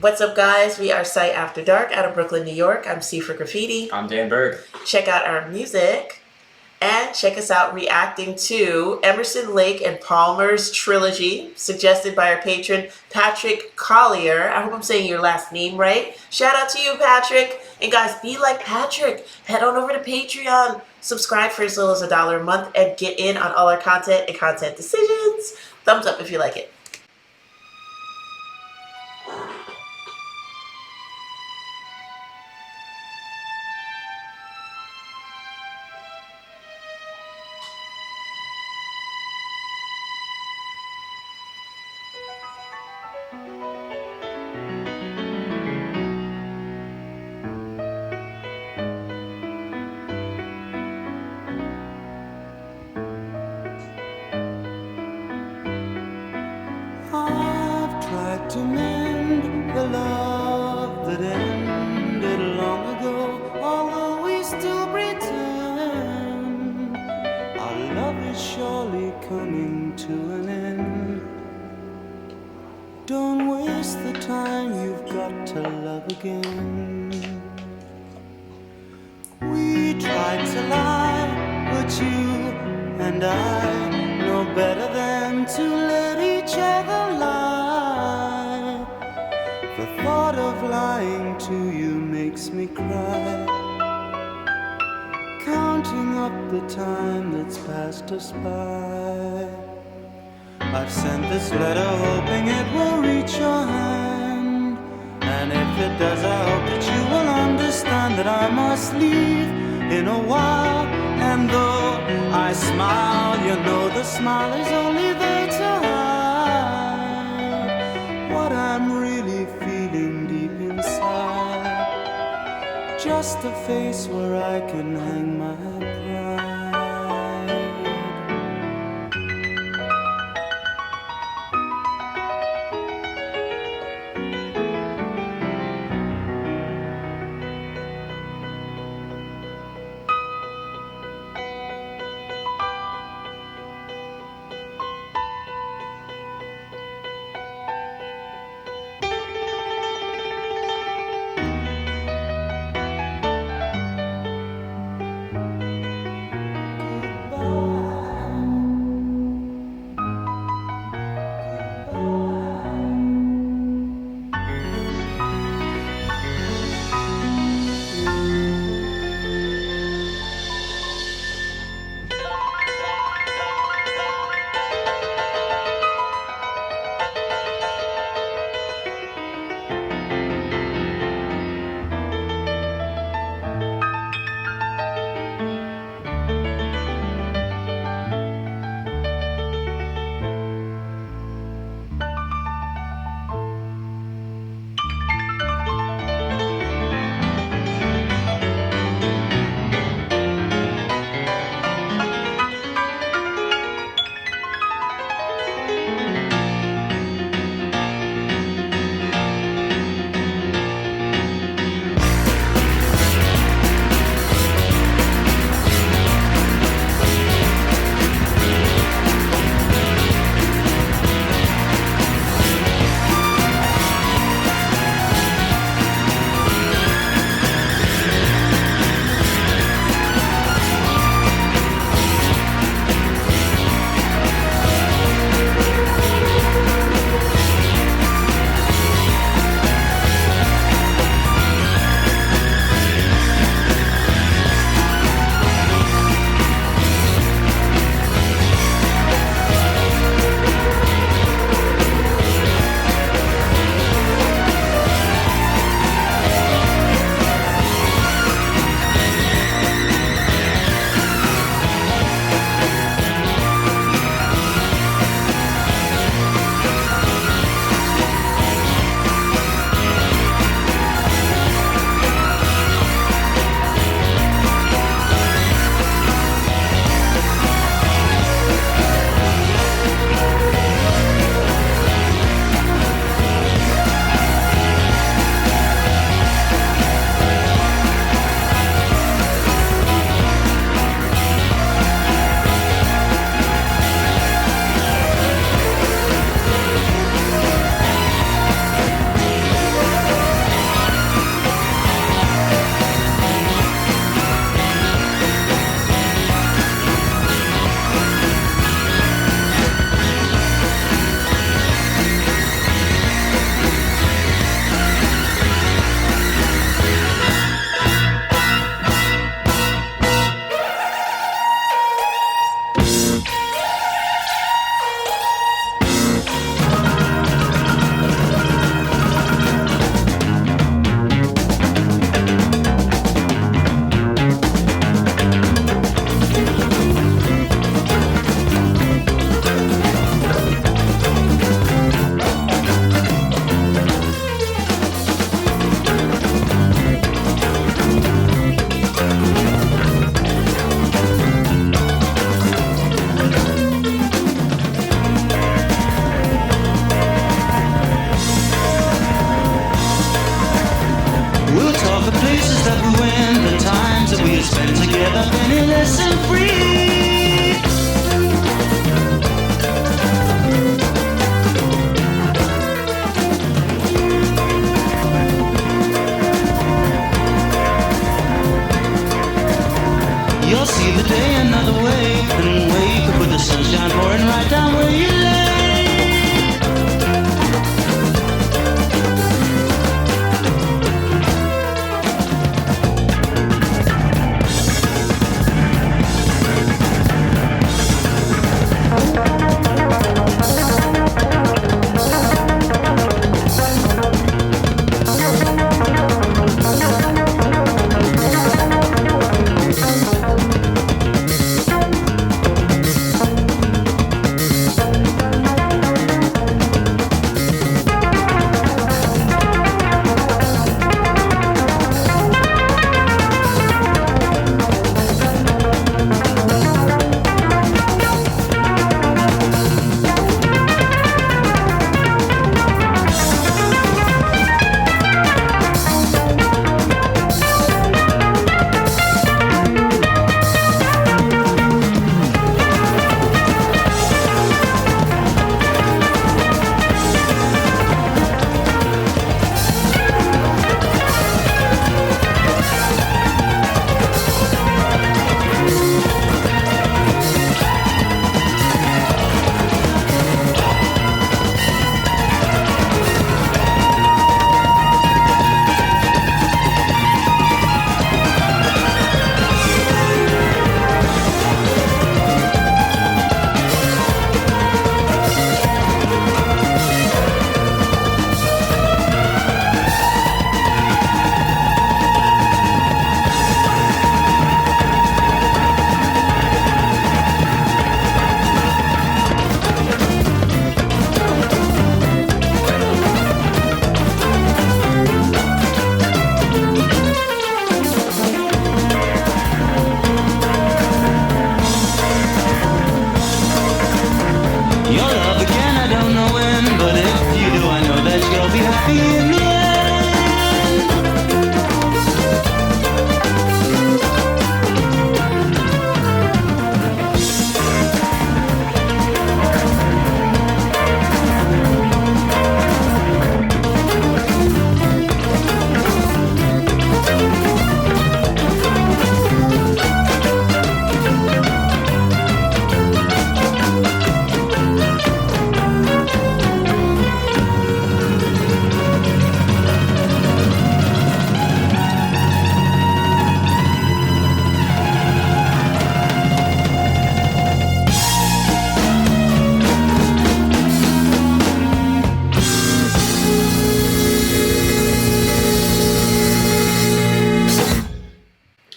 What's up, guys? We are Sight After Dark out of Brooklyn, New York. I'm Sifa Graffiti. I'm Dan Berg. Check out our music and check us out reacting to Emerson, Lake, and Palmer's Trilogy, suggested by our patron Patrick Collier. I hope I'm saying your last name right. Shout out to you, Patrick. And guys, be like Patrick. Head on over to Patreon. Subscribe for as little as $1 a month and get in on all our content and content decisions. Thumbs up if you like it. I've tried to mend the love that ended long ago, although we still pretend our love is surely coming to an end. Don't waste the time, you've got to love again. We tried to lie, but you and I know better than to let each other lie. The thought of lying to you makes me cry, counting up the time that's passed us by. I've sent this letter hoping it will reach your hand, and if it does, I hope that you will understand that I must leave in a while. And though I smile, you know the smile is only there to hide what I'm really feeling deep inside. Just a face where I can hang my pride. in the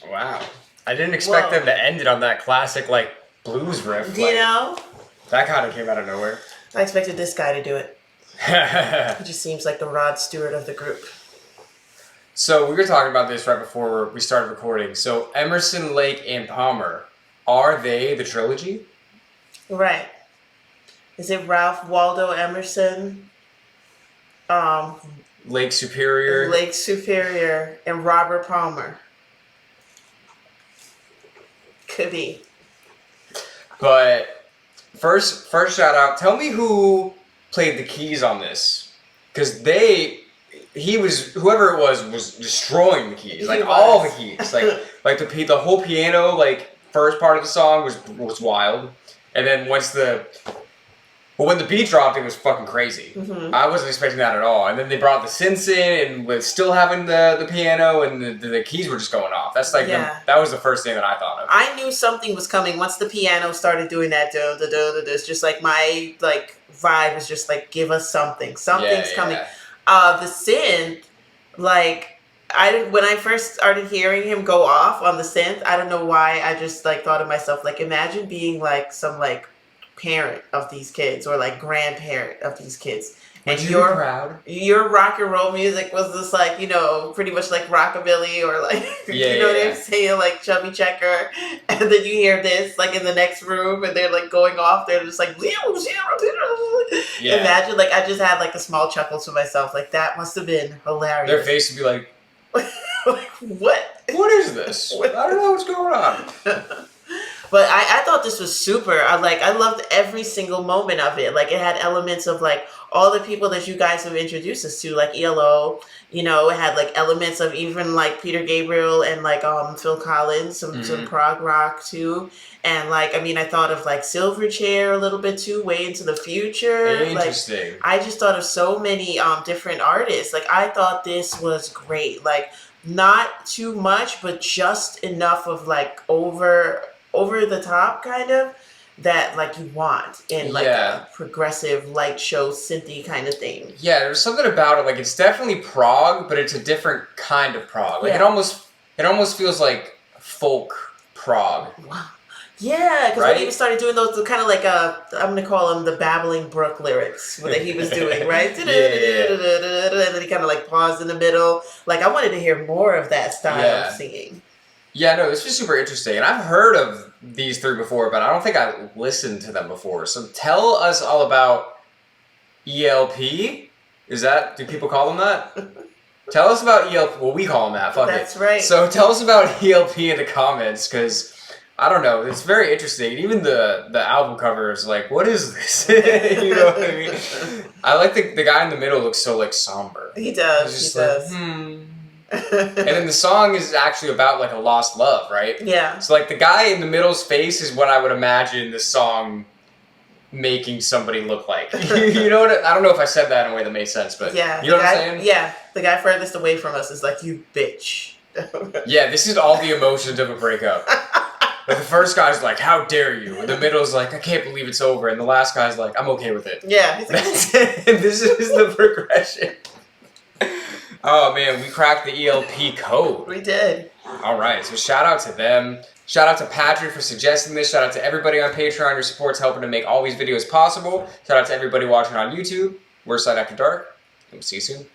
Wow. I didn't expect Whoa. them to end it on that classic, like, blues riff. You know? That kind of came out of nowhere. I expected this guy to do it. He just seems like the Rod Stewart of the group. So we were talking about this right before we started recording. So Emerson, Lake, and Palmer, are they the Trilogy? Right. Is it Ralph Waldo Emerson, Lake Superior? Lake Superior, and Robert Palmer? Could be. But first shout out. Tell me who played the keys on this, because whoever it was destroying the keys, like all the keys, like the whole piano, like first part of the song was wild, and then when the beat dropped, it was fucking crazy. Mm-hmm. I wasn't expecting that at all, and then they brought the synths in, and with still having the piano, and the keys were just going off. That's like that was the first thing that I thought of. I knew something was coming once the piano started doing that. It's just like my vibe was just like, give us something. Something's coming. The synth, like when I first started hearing him go off on the synth, I don't know why, I just like thought of myself, like, imagine being like some like parent of these kids or like grandparent of these kids, and you're proud. Your rock and roll music was just like, you know, pretty much like rockabilly or like you know what I'm saying, like Chubby Checker, and then you hear this like in the next room and they're like going off, they're just like imagine, like, I just had like a small chuckle to myself, like that must have been hilarious. Their face would be like like, what is this? I don't know what's going on. But I thought this was super. I loved every single moment of it. Like, it had elements of like all the people that you guys have introduced us to, like ELO. You know, it had like elements of even like Peter Gabriel and like Phil Collins, some prog rock too. And like, I mean, I thought of like Silverchair a little bit too, way into the future. Interesting. Like, I just thought of so many different artists. Like, I thought this was great. Like, not too much, but just enough of like over the top kind of that like you want in like a progressive light show synthy kind of thing. Yeah, there's something about it, like it's definitely prog, but it's a different kind of prog. Like it almost feels like folk prog. Wow. Yeah, because when he started doing those kind of like I'm gonna call them the Babbling Brook lyrics that he was doing, right? And then he kind of like paused in the middle. Like, I wanted to hear more of that style of singing. Yeah, no, this was super interesting. And I've heard of these three before, but I don't think I listened to them before. So tell us all about ELP. Do people call them that? Tell us about ELP. Well, we call them that. Fuck That's right. So tell us about ELP in the comments, because I don't know. It's very interesting. Even the album cover is like, what is this? You know what I mean? I like the guy in the middle looks so like somber. He does. He's just And then the song is actually about like a lost love, right? Yeah. So like the guy in the middle's face is what I would imagine the song making somebody look like. You know what? I don't know if I said that in a way that made sense, but you know what I'm saying? Yeah. The guy furthest away from us is like, you bitch. Yeah, this is all the emotions of a breakup. Like the first guy's like, how dare you? And the middle's like, I can't believe it's over. And the last guy's like, I'm okay with it. Yeah. He's like, that's it. This is the progression. Oh man, we cracked the ELP code. We did. All right, so shout out to them. Shout out to Patrick for suggesting this. Shout out to everybody on Patreon. Your support's helping to make all these videos possible. Shout out to everybody watching on YouTube. We're S.A.D After Dark. And we'll see you soon.